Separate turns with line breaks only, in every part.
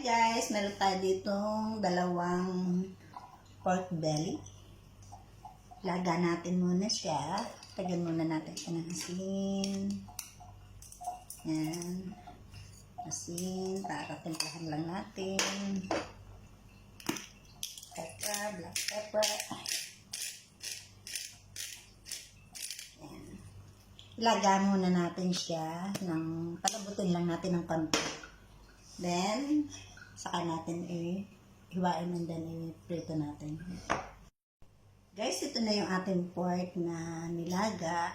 Guys, meron tayo ditong dalawang pork belly. Laga natin muna siya. Tagyan muna natin siya ng asin. Yan. Asin. Para timplahan lang natin. Pepper, black pepper. Yan. Ilaga muna natin siya ng palabutin lang natin ng konti. Then, saka natin hiwain and then i-prito natin. Guys, ito na yung ating pork na nilaga.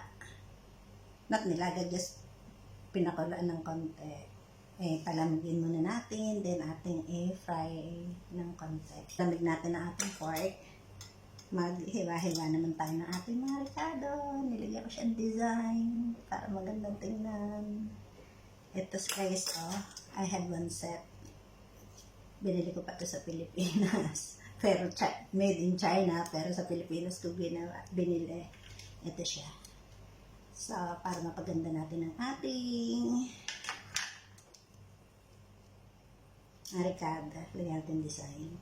Not nilaga, just pinakulaan ng konti. Palamigin muna natin, then ating i-fry ng konti. Lamig natin ang ating pork. Maghiwa-hiwa naman tayo ng ating mga ricado. Nilagyan ko siyang design para magandang tingnan. Ito guys, I had one set. Binili ko pa ito sa Pilipinas. Pero made in China, pero sa Pilipinas ko binili. Ito siya. So, para mapaganda natin ang ating arikada. Lagyan natin design.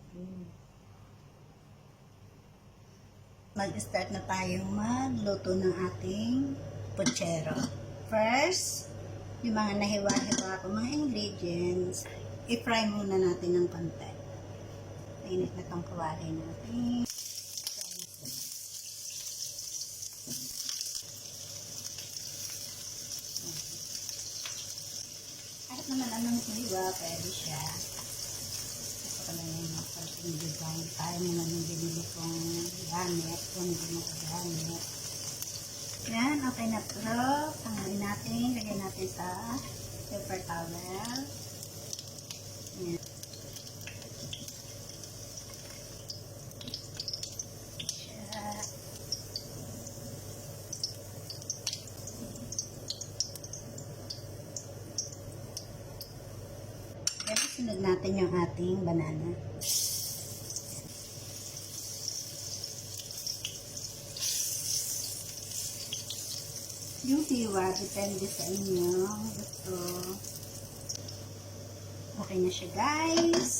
Mag-start na tayong magluto ng ating puchero. First, yung mga nahiwa-hiwa ko, mga ingredients, i-fry muna natin ng konti. Mainit na itong kawali natin. Kahit naman anong hiwa, pwede siya. Ito ko lang yung mga konting design. Tayo naman yung binili kong gamit, kung hindi mo gamit. Yan, okay na ito. Tanggalin natin. Lagyan natin sa paper towel. Yan. Yan, sunod natin yung ating banana. Yung hiwa, depende sa inyo. Gusto. Okay na siya, guys.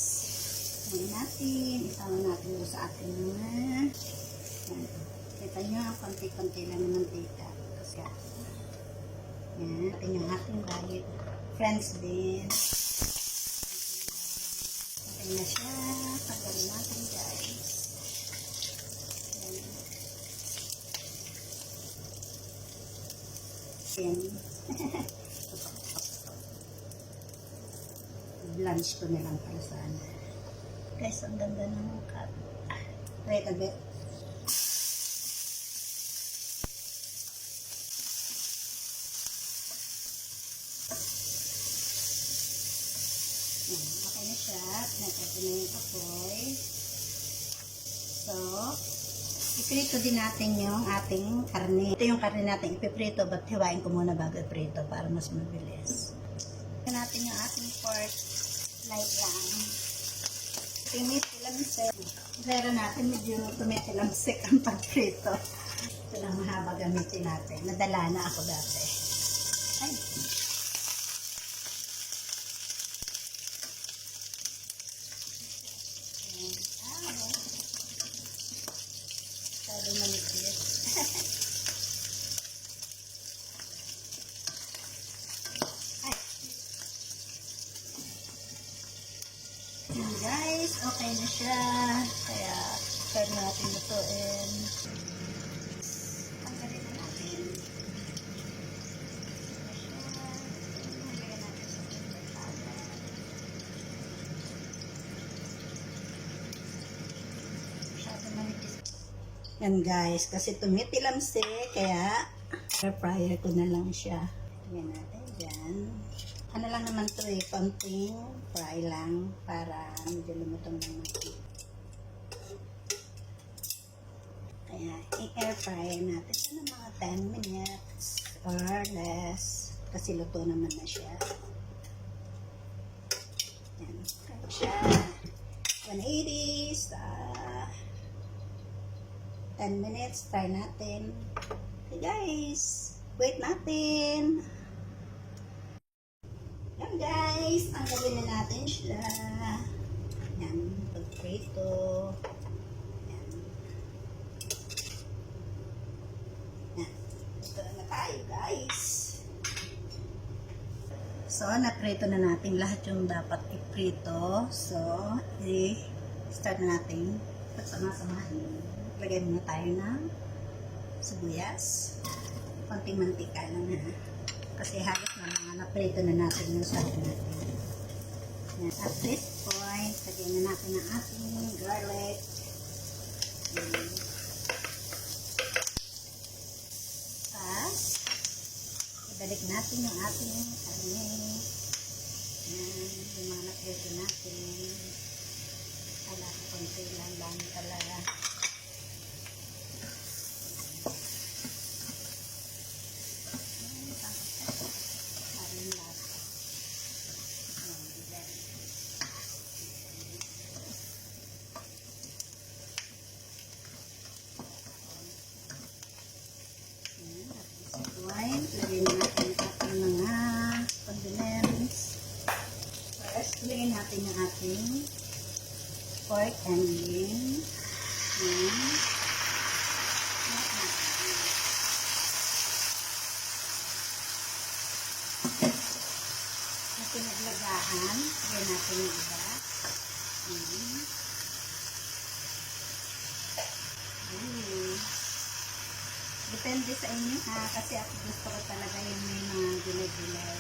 Ngayon natin. Isama natin doon sa ating mga. Kita nyo, konti-konti lang ng mantika. Kasi, yan. Ito yung ating garlic. Friends din. Okay na siya. Tagalin natin, guys. Lunch ko nilang para sana. Guys, ang ganda ng cut. Wait a bit. Okay na siya. Pinagkata na yung apoy. So, iprito din natin yung ating karne. Ito yung karne natin ipiprito, but hiwain ko muna bago iprito para mas mabilis. Ito natin yung ating pork, light lang. Tumitilamsik. Zero natin, medyo tumitilamsik ang pagprito. Ito lang mahaba gamitin natin. Nadala na ako dati. Ay. Masyado manipis. Yan guys, okay na siya. Kaya, pwede natin lutuin. Tanggalin na natin. Masyado manipis. Yan guys, kasi tumitilamsik, kaya air fryer ko na lang siya. Tingnan natin dyan. Ano lang naman to konting fry lang para medyo lumutong lang natin. Kaya i-air fryer natin siya ng mga 10 minutes or less kasi luto naman na siya. Yan, kaya siya 180 sa 10 minutes, try natin. Okay guys, wait natin. Yan guys, tanggalin na natin siya. Yan, pag-prito. Yan. Yan. Ito na tayo, guys. So, naprito na natin lahat yung dapat iprito. So, i-start na natin pagsama-samahin. Lagay muna tayo ng sibuyas. Konting mantika lang ha. Kasi halos na mga naprito na natin yung sabi natin. Yan. At this point, lagyan na natin ang ating garlic. Yan. Tapos, ibalik natin yung ating karne. Yan, yung mga naprito natin. Ala, konti lang lang talaga. Lagyan natin yung ating mga condiments. First, lagyan natin yung ating pork and bean. Na pinaglagahan, lagyan natin yung iba. Depende sa inyo ha, kasi ako gusto ko talaga yung may mga gulay-gulay.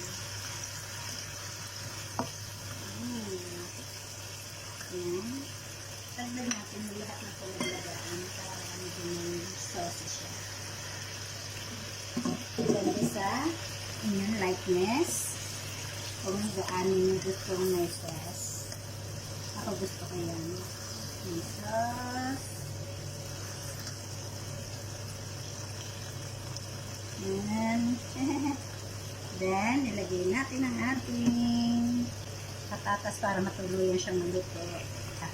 Yan. Tagdan natin yung lahat na pinaglagahan para medyo may sauce siya. Depende sa inyong likeness. Kung gaano yung gustong may sauce. Ako gusto ko yan. May sauce. Yan. Then, ilagay natin ang ating patatas para matuluyan siyang maluto.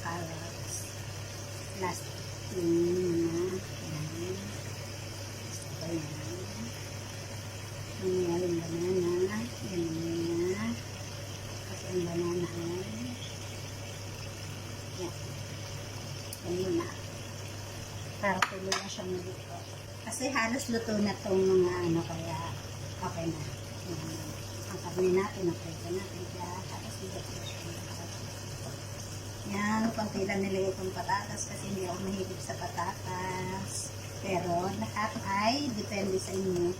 Carrots. Last yung yan. So, yan. Yung banana. Yan na. Kasi ang banana ay yan. Yan na. Para tuluyan siyang maluto. Kasi halos luto na itong mga ano, kaya okay na. Ang karne natin, ang prito natin, kaya halos luto na siya. Yan, konti lang nilagay kong patatas kasi hindi ako mahilig sa patatas. Pero lahat ay depende sa inyo.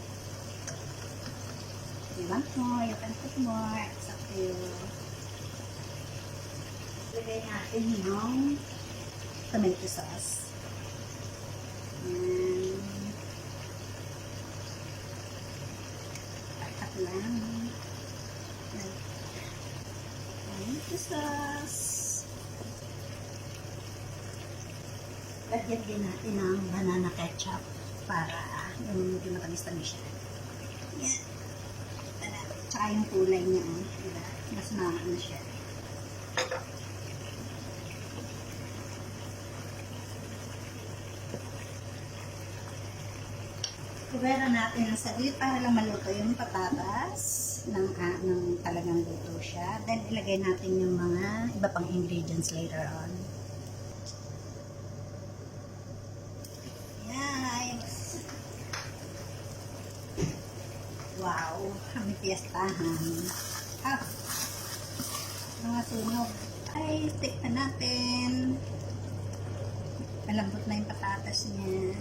If you want more, you can put more. It's up to you. Lagay natin yung tomato sauce. Yan. Pakat lang. Tomato sauce. Lagyan din natin ng banana ketchup para yung medyo matamis-tamis siya. Yan. Tsaka yung kulay niya, diba? Mas maano siya. Kubera natin ang saglit para lang maluto yung patatas ng talagang luto siya. Then ilagay natin yung mga iba pang ingredients later on. Wow, kami piyestahan. Mga sunog. Ay, tikman natin. Malambot na yung patatas niya.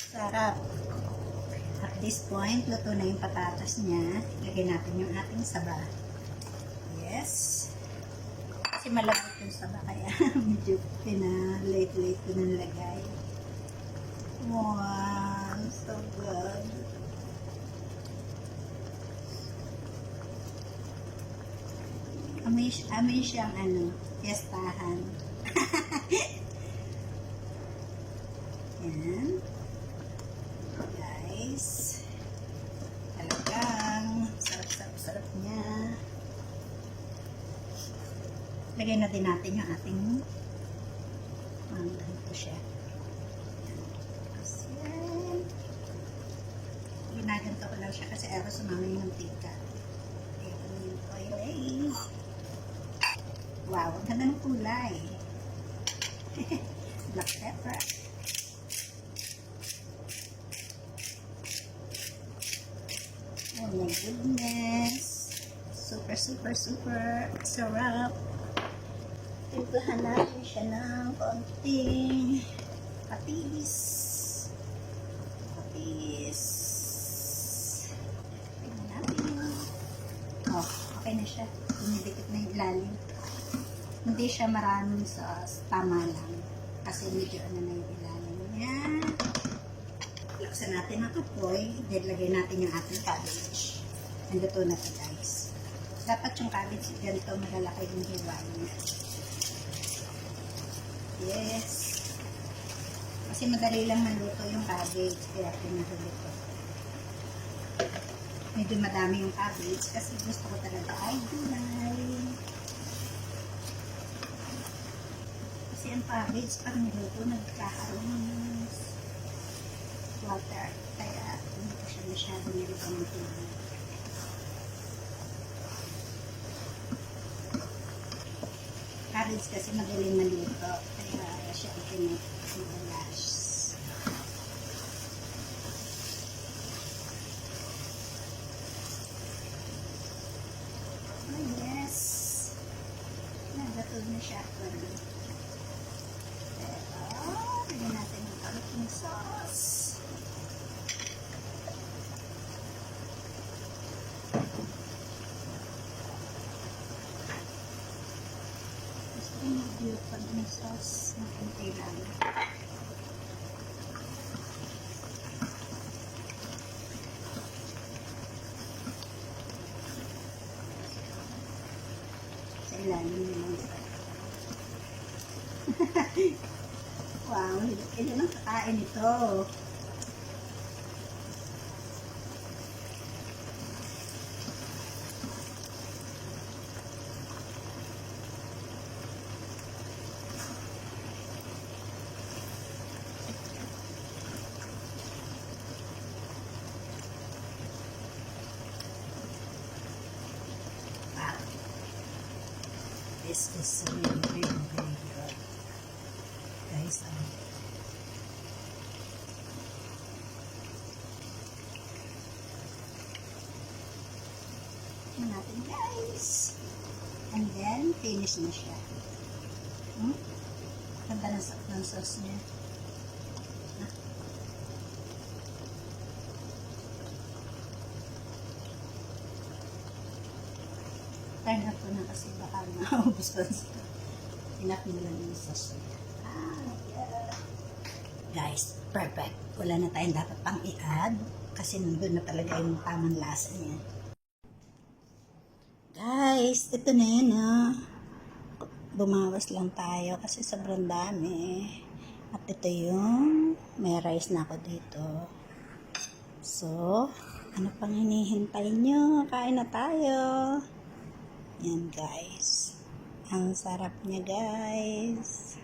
Sarap. At this point, luto na yung patatas niya. Lagyan natin yung ating saba. Yes. Kasi malambot yung saba, kaya medyo late ko na nilagay. Wow, so good. Amoy siyang piyestahan. Yan. Guys. Talagang sarap niya. Lagay na din natin yung ating ganito siya. Ginaganto ko lang siya kasi ayaw sumama yung mantika. Wow, ang ganda ng kulay. Black pepper. Oh my goodness. Super, super, super sarap. Timplahan natin siya ng konting patis. Patis. Tingnan natin. Oh, okay na siya. Dumidikit na yung ilalim. Hindi siya maraming sauce. Tama lang. Kasi medyo ano na yung ilalim niya. Laksan natin ang apoy. Then, lagay natin yung ating cabbage. Nandito na ito, guys. Dapat yung cabbage ganito malalaki yung hiwain niya. Yes. Kasi madali lang maluto yung cabbage. Kaya pinahuli ko. Medyo madami yung cabbage kasi gusto ko talaga ay gulay. Kasi ang cabbage pag niluto nagkakaroon ng water. Kaya hindi ko siya masyado nilito ng tubig. Cabbage kasi magaling maluto. Kaya siya ikinagulash. Oh yes. Nagatod na siya actually. Pero, lagyan natin yung ating sauce. Gusto ko mag-build pa ng sauce na konti lang. Sa ilalim naman sa wow, hindi lang kakain ito. Wow. This is really, really, really good. Guys, natin guys. And then, finish na siya. Ganda ng sauce niya. Turn up ko na kasi baka maubos ko. Enough na lang yung sauce niya. Yeah. Guys, perfect. Wala na tayong dapat pang i-add kasi nandun na talaga yung tamang lasa niya. Guys, ito na yun bumawas lang tayo kasi sobrang dami. At ito yung may rice na ako dito. So, ano pang hinihintay nyo? Kain na tayo. Yan guys. Ang sarap niya guys.